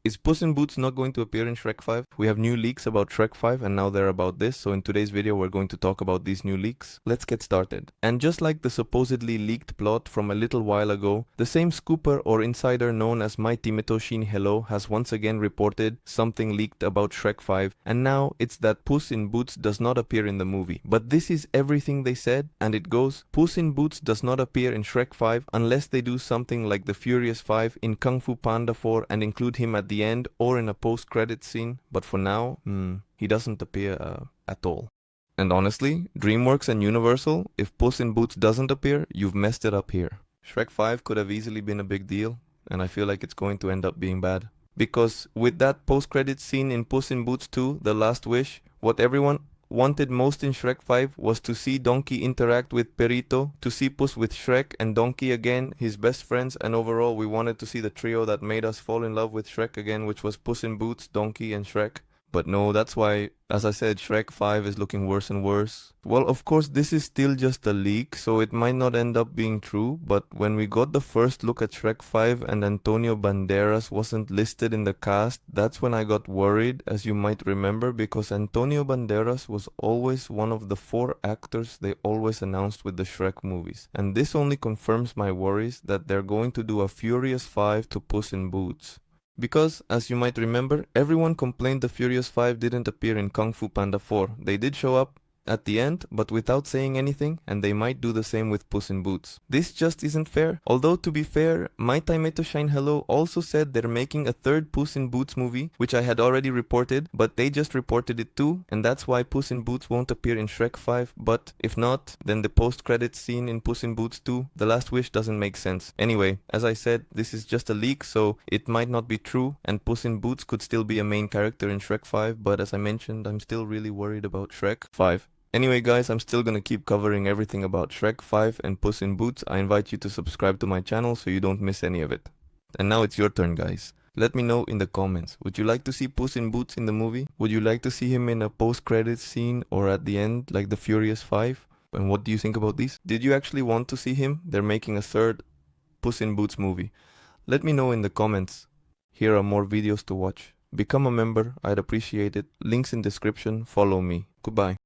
Is Puss in Boots not going to appear in Shrek 5? We have new leaks about Shrek 5 and now they're about this, so in today's video we're going to talk about these new leaks. Let's get started. And just like the supposedly leaked plot from a little while ago, the same scooper or insider known as Mighty Mitoshin Hello has once again reported something leaked about Shrek 5, and now it's that Puss in Boots does not appear in the movie. But this is everything they said, and it goes, Puss in Boots does not appear in Shrek 5 unless they do something like the Furious 5 in Kung Fu Panda 4 and include him at the end or in a post-credit scene, but for now, he doesn't appear at all. And honestly, Dreamworks and Universal, if Puss in Boots doesn't appear, you've messed it up here. Shrek 5 could have easily been a big deal, and I feel like it's going to end up being bad. Because with that post-credit scene in Puss in Boots 2, The Last Wish, what everyone wanted most in Shrek 5 was to see Donkey interact with Perito, to see Puss with Shrek and Donkey again, his best friends, and overall we wanted to see the trio that made us fall in love with Shrek again, which was Puss in Boots, Donkey and Shrek. But no, that's why, as I said, Shrek 5 is looking worse and worse. Well, of course, this is still just a leak, so it might not end up being true, but when we got the first look at Shrek 5 and Antonio Banderas wasn't listed in the cast, that's when I got worried, as you might remember, because Antonio Banderas was always one of the 4 actors they always announced with the Shrek movies. And this only confirms my worries that they're going to do a Furious 5 to Puss in Boots. Because, as you might remember, everyone complained the Furious 5 didn't appear in Kung Fu Panda 4. They did show up at the end, but without saying anything, and they might do the same with Puss in Boots. This just isn't fair. Although, to be fair, My Time to Shine Hello also said they're making a third Puss in Boots movie, which I had already reported, but they just reported it too, and that's why Puss in Boots won't appear in Shrek 5, but if not, then the post-credits scene in Puss in Boots 2, The Last Wish, doesn't make sense. Anyway, as I said, this is just a leak, so it might not be true, and Puss in Boots could still be a main character in Shrek 5, but as I mentioned, I'm still really worried about Shrek 5. Anyway guys, I'm still gonna keep covering everything about Shrek 5 and Puss in Boots. I invite you to subscribe to my channel so you don't miss any of it. And now it's your turn guys. Let me know in the comments. Would you like to see Puss in Boots in the movie? Would you like to see him in a post-credits scene or at the end like the Furious 5? And what do you think about these? Did you actually want to see him? They're making a third Puss in Boots movie. Let me know in the comments. Here are more videos to watch. Become a member, I'd appreciate it. Links in description, follow me. Goodbye.